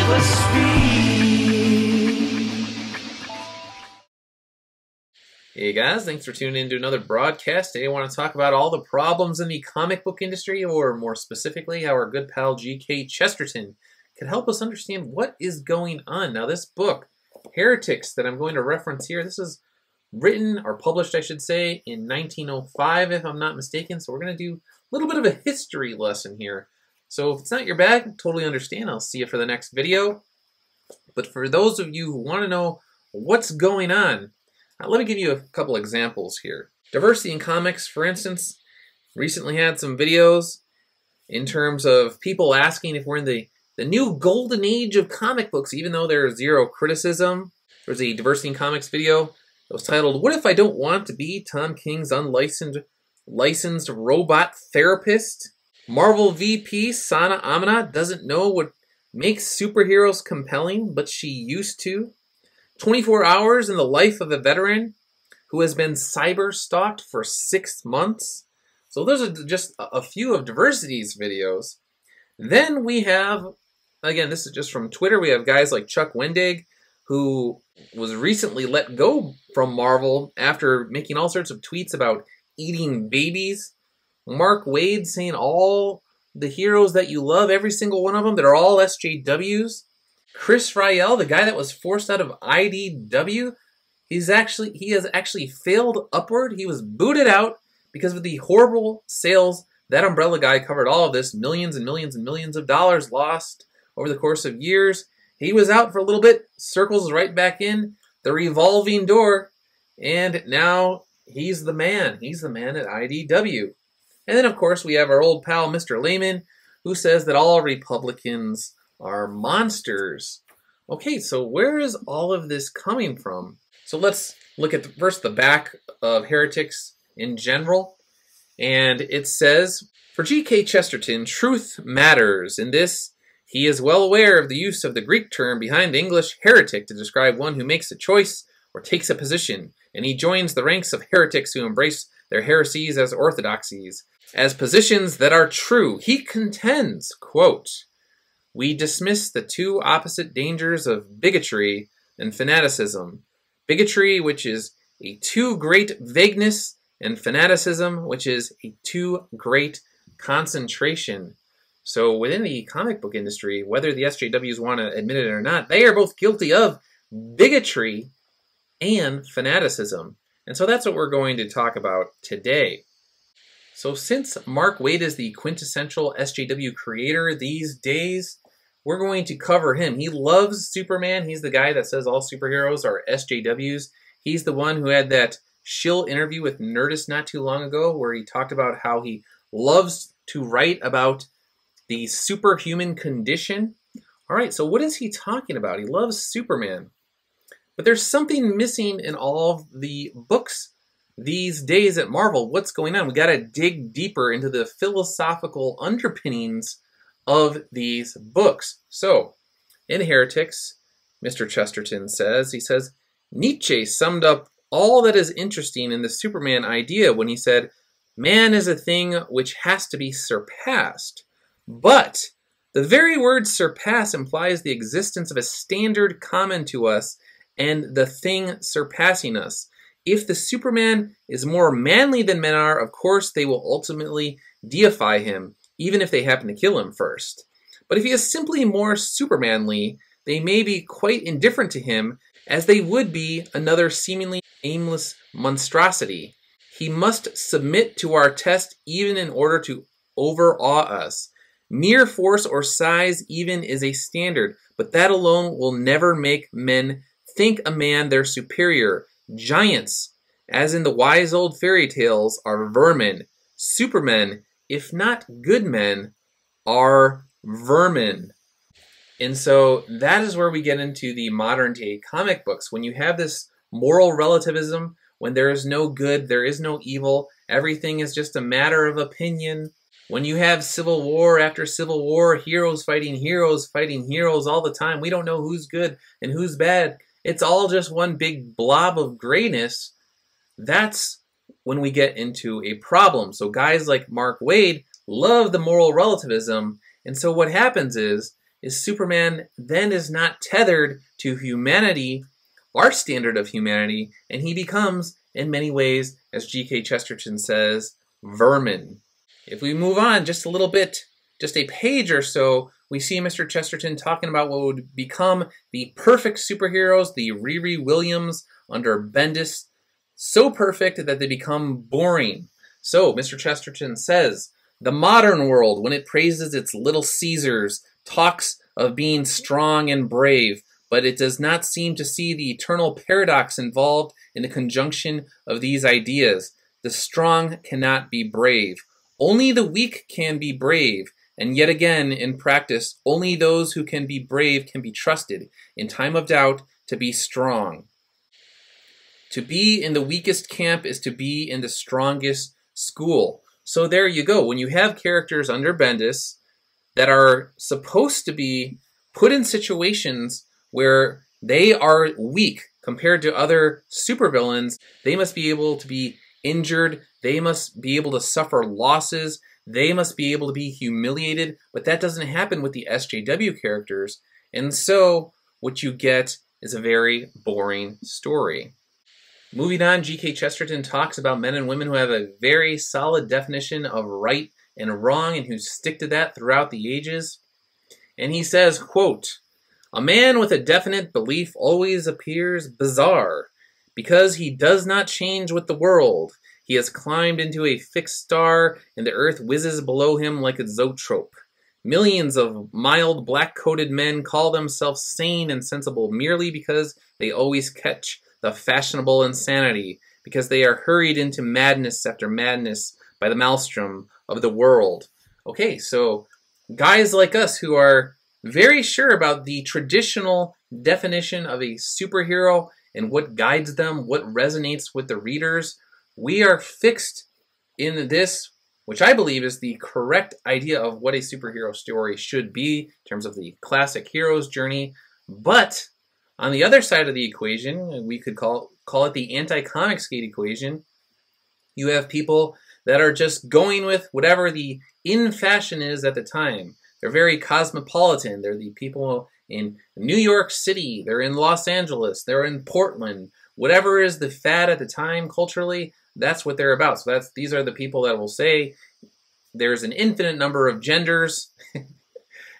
limitless speed. Hey guys, thanks for tuning in to another broadcast. Today I want to talk about all the problems in the comic book industry, or more specifically, how our good pal G.K. Chesterton can help us understand what is going on. Now this book, Heretics, that I'm going to reference here, this is written, or published I should say, in 1905 if I'm not mistaken, so we're going to do a little bit of a history lesson here. So if it's not your bag, totally understand. I'll see you for the next video. But for those of you who want to know what's going on, let me give you a couple examples here. Diversity in Comics, for instance, recently had some videos in terms of people asking if we're in the new golden age of comic books, even though there's zero criticism. There's a Diversity in Comics video that was titled, "What if I don't want to be Tom King's licensed robot therapist?" Marvel VP Sana Amina doesn't know what makes superheroes compelling, but she used to. 24 hours in the life of a veteran who has been cyber-stalked for 6 months. So those are just a few of Diversity's videos. Then we have, again, this is just from Twitter, we have guys like Chuck Wendig, who was recently let go from Marvel after making all sorts of tweets about eating babies. Mark Waid saying all the heroes that you love, every single one of them, that are all SJWs. Chris Ryell, the guy that was forced out of IDW, he has actually failed upward. He was booted out because of the horrible sales. That umbrella guy covered all of this, millions and millions and millions of dollars lost over the course of years. He was out for a little bit, circles right back in, the revolving door, and now he's the man. He's the man at IDW. And then, of course, we have our old pal, Mr. Lehman, who says that all Republicans are monsters. Okay, so where is all of this coming from? So let's look at first the back of Heretics in general. And it says, for G.K. Chesterton, truth matters. In this, he is well aware of the use of the Greek term behind the English heretic to describe one who makes a choice or takes a position, and he joins the ranks of heretics who embrace their heresies as orthodoxies, as positions that are true. He contends, quote, "We dismiss the two opposite dangers of bigotry and fanaticism. Bigotry, which is a too great vagueness, and fanaticism, which is a too great concentration." So within the comic book industry, whether the SJWs want to admit it or not, they are both guilty of bigotry and fanaticism. And so that's what we're going to talk about today. So since Mark Waid is the quintessential SJW creator these days, we're going to cover him. He loves Superman. He's the guy that says all superheroes are SJWs. He's the one who had that shill interview with Nerdist not too long ago where he talked about how he loves to write about the superhuman condition. All right, so what is he talking about? He loves Superman. But there's something missing in all of the books these days at Marvel. What's going on? We got to dig deeper into the philosophical underpinnings of these books. So, in Heretics, Mr. Chesterton says, he says, Nietzsche summed up all that is interesting in the Superman idea when he said, man is a thing which has to be surpassed. But the very word surpass implies the existence of a standard common to us and the thing surpassing us. If the Superman is more manly than men are, of course they will ultimately deify him, even if they happen to kill him first. But if he is simply more supermanly, they may be quite indifferent to him, as they would be another seemingly aimless monstrosity. He must submit to our test even in order to overawe us. Mere force or size even is a standard, but that alone will never make men think a man their superior. Giants, as in the wise old fairy tales, are vermin. Supermen, if not good men, are vermin. And so that is where we get into the modern day comic books. When you have this moral relativism, when there is no good, there is no evil, everything is just a matter of opinion. When you have civil war after civil war, heroes fighting heroes all the time, we don't know who's good and who's bad. It's all just one big blob of grayness. That's when we get into a problem. So guys like Mark Waid love the moral relativism. And so what happens is is Superman then is not tethered to humanity, our standard of humanity, and he becomes, in many ways, as G.K. Chesterton says, vermin. If we move on just a little bit, just a page or so, we see Mr. Chesterton talking about what would become the perfect superheroes, the Riri Williams under Bendis, so perfect that they become boring. So, Mr. Chesterton says, the modern world, when it praises its little Caesars, talks of being strong and brave, but it does not seem to see the eternal paradox involved in the conjunction of these ideas. The strong cannot be brave. Only the weak can be brave. And yet again, in practice, only those who can be brave can be trusted, in time of doubt, to be strong. To be in the weakest camp is to be in the strongest school. So there you go. When you have characters under Bendis that are supposed to be put in situations where they are weak compared to other supervillains, they must be able to be injured, they must be able to suffer losses, they must be able to be humiliated, but that doesn't happen with the SJW characters, and so what you get is a very boring story. Moving on, G.K. Chesterton talks about men and women who have a very solid definition of right and wrong and who stick to that throughout the ages. And he says, quote, "A man with a definite belief always appears bizarre because he does not change with the world. He has climbed into a fixed star, and the earth whizzes below him like a zoetrope. Millions of mild black-coated men call themselves sane and sensible merely because they always catch the fashionable insanity, because they are hurried into madness after madness by the maelstrom of the world." Okay, so guys like us who are very sure about the traditional definition of a superhero and what guides them, what resonates with the readers, we are fixed in this, which I believe is the correct idea of what a superhero story should be in terms of the classic hero's journey. But on the other side of the equation, we could call it the anti-Comicsgate equation, you have people that are just going with whatever the in fashion is at the time. They're very cosmopolitan. They're the people in New York City. They're in Los Angeles. They're in Portland. Whatever is the fad at the time culturally, that's what they're about. So these are the people that will say there's an infinite number of genders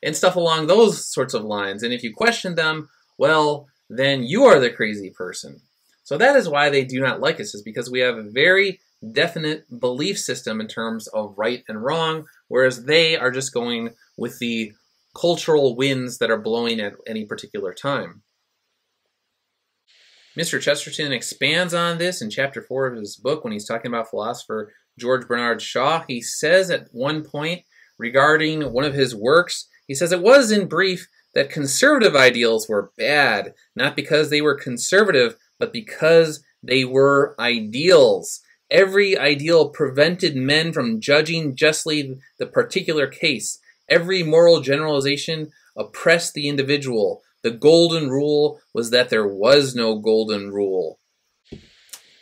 and stuff along those sorts of lines. And if you question them, well, then you are the crazy person. So that is why they do not like us, is because we have a very definite belief system in terms of right and wrong, whereas they are just going with the cultural winds that are blowing at any particular time. Mr. Chesterton expands on this in chapter 4 of his book when he's talking about philosopher George Bernard Shaw. He says at one point regarding one of his works, he says, "It was in brief that conservative ideals were bad, not because they were conservative, but because they were ideals. Every ideal prevented men from judging justly the particular case. Every moral generalization oppressed the individual. The golden rule was that there was no golden rule."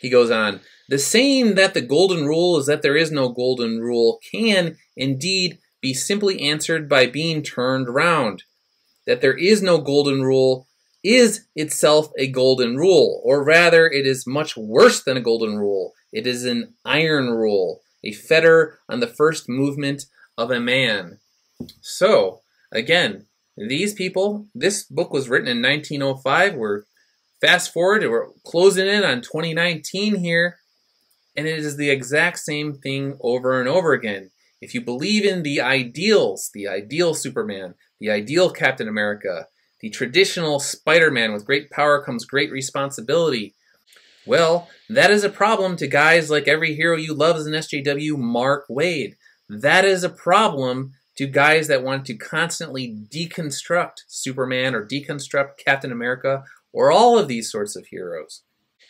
He goes on, "The saying that the golden rule is that there is no golden rule can, indeed, be simply answered by being turned round. That there is no golden rule is itself a golden rule, or rather, it is much worse than a golden rule. It is an iron rule, a fetter on the first movement of a man." So, again, these people, this book was written in 1905. We're fast forward, we're closing in on 2019 here, and it is the exact same thing over and over again. If you believe in the ideals, the ideal Superman, the ideal Captain America, the traditional Spider-Man, with great power comes great responsibility, well, that is a problem to guys like every hero you love as an SJW, Mark Waid. That is a problem to guys that want to constantly deconstruct Superman or deconstruct Captain America or all of these sorts of heroes.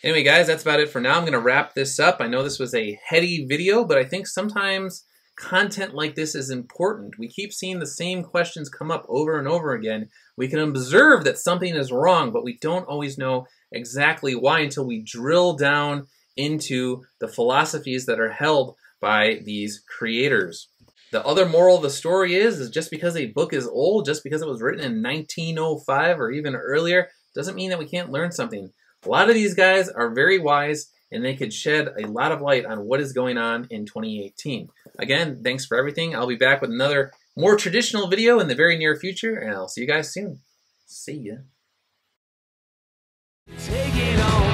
Anyway, guys, that's about it for now. I'm going to wrap this up. I know this was a heady video, but I think sometimes content like this is important. We keep seeing the same questions come up over and over again. We can observe that something is wrong, but we don't always know exactly why until we drill down into the philosophies that are held by these creators. The other moral of the story is just because a book is old, just because it was written in 1905 or even earlier, doesn't mean that we can't learn something. A lot of these guys are very wise, and they could shed a lot of light on what is going on in 2018. Again, thanks for everything. I'll be back with another more traditional video in the very near future, and I'll see you guys soon. See ya. Take it on.